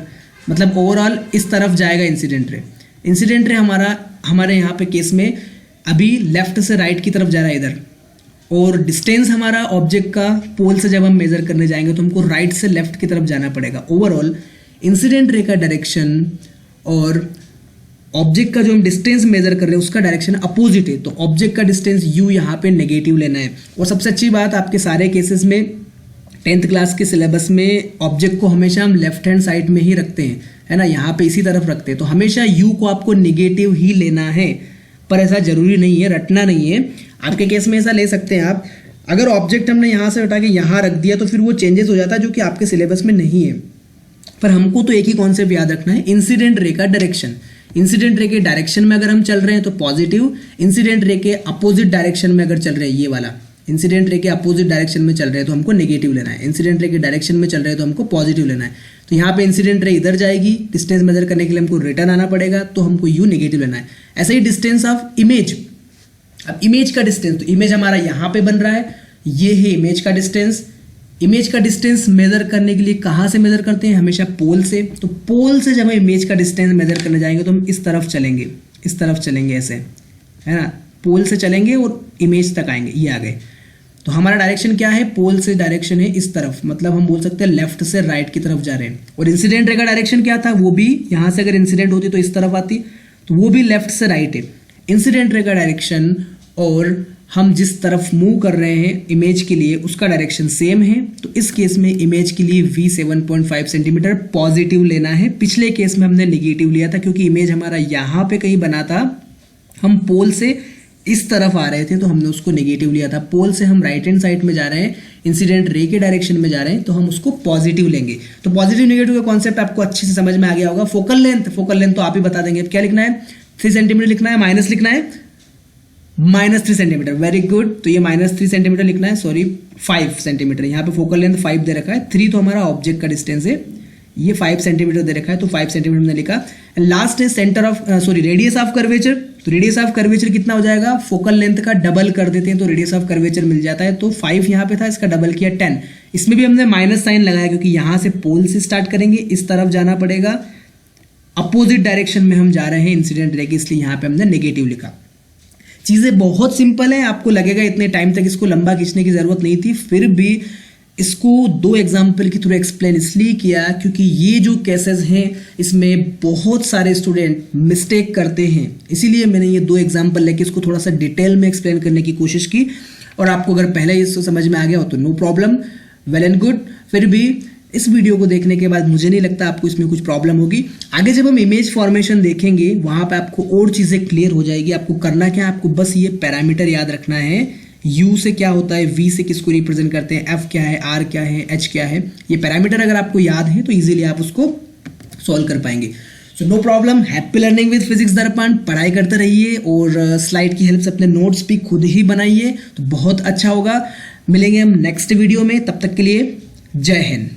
मतलब ओवरऑल इस तरफ जाएगा इंसिडेंट रे। इंसिडेंट रे हमारे यहाँ पे केस में अभी लेफ्ट से राइट की तरफ जा रहा है इधर, और डिस्टेंस हमारा ऑब्जेक्ट का पोल से जब हम मेजर करने जाएंगे तो हमको राइट से लेफ्ट की तरफ जाना पड़ेगा। ओवरऑल इंसिडेंट रे का डायरेक्शन और ऑब्जेक्ट का जो हम डिस्टेंस मेजर कर रहे हैं उसका डायरेक्शन अपोजिट है, तो ऑब्जेक्ट का डिस्टेंस u यहाँ पे नेगेटिव लेना है। और सबसे अच्छी बात, आपके सारे केसेस में 10th क्लास के सिलेबस में ऑब्जेक्ट को हमेशा हम लेफ्ट हैंड साइड में ही रखते हैं, है ना, यहाँ पे इसी तरफ रखते हैं। तो हमेशा u को आपको नेगेटिव ही लेना है, पर ऐसा जरूरी नहीं है, रटना नहीं है। आपके केस में ऐसा ले सकते हैं आप, अगर ऑब्जेक्ट हमने यहाँ से हटा के यहाँ रख दिया तो फिर वो चेंजेस हो जाता है, जो कि आपके सिलेबस में नहीं है। पर हमको तो एक ही कॉन्सेप्ट याद रखना है, इंसिडेंट रे का डायरेक्शन। इंसिडेंट रे के डायरेक्शन में अगर हम चल रहे हैं तो पॉजिटिव, इंसिडेंट रे के अपोजिट डायरेक्शन में अगर चल रहे हैं, ये वाला इंसिडेंट रे के अपोजिट डायरेक्शन में चल रहे हैं तो हमको नेगेटिव लेना है, इंसिडेंट रे के डायरेक्शन में चल रहे हैं तो हमको पॉजिटिव लेना है। तो यहाँ पे इंसिडेंट रे इधर जाएगी, डिस्टेंस मेजर करने के लिए हमको रिटर्न आना पड़ेगा, तो हमको u नेगेटिव लेना है। ऐसे ही डिस्टेंस ऑफ इमेज। अब इमेज का डिस्टेंस, तो इमेज हमारा यहाँ पे बन रहा है, ये है इमेज का डिस्टेंस। इमेज का डिस्टेंस मेजर करने के लिए कहाँ से मेजर करते हैं, हमेशा पोल से। तो पोल से जब हम इमेज का डिस्टेंस मेजर करने जाएंगे तो हम इस तरफ चलेंगे, इस तरफ चलेंगे ऐसे, है ना, पोल से चलेंगे और इमेज तक आएंगे, ये आ गए। तो हमारा डायरेक्शन क्या है, पोल से डायरेक्शन है इस तरफ, मतलब हम बोल सकते हैं लेफ्ट से राइट की तरफ जा रहे हैं। और इंसिडेंट रे का डायरेक्शन क्या था, वो भी यहाँ से अगर इंसिडेंट होती तो इस तरफ आती, तो वो भी लेफ्ट से राइट है। इंसिडेंट रे का डायरेक्शन और हम जिस तरफ मूव कर रहे हैं इमेज के लिए उसका डायरेक्शन सेम है, तो इस केस में इमेज के लिए v 7.5 सेंटीमीटर पॉजिटिव लेना है। पिछले केस में हमने निगेटिव लिया था क्योंकि इमेज हमारा यहाँ पे कहीं बना था, हम पोल से इस तरफ आ रहे थे तो हमने उसको नेगेटिव लिया था। पोल से हम राइट हैंड साइड में जा रहे हैं, इंसिडेंट रे के डायरेक्शन में जा रहे हैं, तो हम उसको पॉजिटिव लेंगे। तो पॉजिटिव नेगेटिव का कॉन्सेप्ट आपको अच्छे से समझ में आ गया होगा। फोकल लेंथ तो आप ही बता देंगे, क्या लिखना है, 3 सेंटीमीटर लिखना है, माइनस लिखना है -3 सेंटीमीटर। वेरी गुड, तो ये -3 सेंटीमीटर लिखना है, सॉरी 5 सेंटीमीटर। यहाँ पे फोकल लेंथ 5 दे रखा है, 3 तो हमारा ऑब्जेक्ट का डिस्टेंस है, ये 5 सेंटीमीटर दे रखा है, तो 5 सेंटीमीटर हमने लिखा। लास्ट है centre of radius of curvature. तो रेडियस ऑफ कर्वेचर कितना हो जाएगा, फोकल लेंथ का डबल कर देते हैं तो रेडियस ऑफ कर्वेचर मिल जाता है। तो 5 यहाँ पे था, इसका डबल किया 10। इसमें भी हमने माइनस साइन लगाया क्योंकि यहाँ से पोल से स्टार्ट करेंगे, इस तरफ जाना पड़ेगा, अपोजिट डायरेक्शन में हम जा रहे हैं इंसिडेंट रे के, इसलिए यहाँ पे हमने नेगेटिव लिखा। चीज़ें बहुत सिंपल है, आपको लगेगा इतने टाइम तक इसको लंबा खींचने की जरूरत नहीं थी, फिर भी इसको 2 एग्जाम्पल के थ्रू एक्सप्लेन इसलिए किया क्योंकि ये जो केसेस हैं इसमें बहुत सारे स्टूडेंट मिस्टेक करते हैं, इसीलिए मैंने ये 2 एग्जाम्पल लेके इसको थोड़ा सा डिटेल में एक्सप्लेन करने की कोशिश की। और आपको अगर पहले इसको समझ में आ गया हो तो no problem, well and good. फिर भी इस वीडियो को देखने के बाद मुझे नहीं लगता आपको इसमें कुछ प्रॉब्लम होगी। आगे जब हम इमेज फॉर्मेशन देखेंगे वहां पे आपको और चीज़ें क्लियर हो जाएगी। आपको करना क्या है, आपको बस ये पैरामीटर याद रखना है, U से क्या होता है, V से किसको रिप्रेजेंट करते हैं, F क्या है, R क्या है, H क्या है। ये पैरामीटर अगर आपको याद है तो इजीली आप उसको सॉल्व कर पाएंगे। So no problem, happy learning with physics Darpan. पढ़ाई करते रहिए और स्लाइड की हेल्प से अपने नोट्स भी खुद ही बनाइए तो बहुत अच्छा होगा। मिलेंगे हम नेक्स्ट वीडियो में, तब तक के लिए जय हिंद।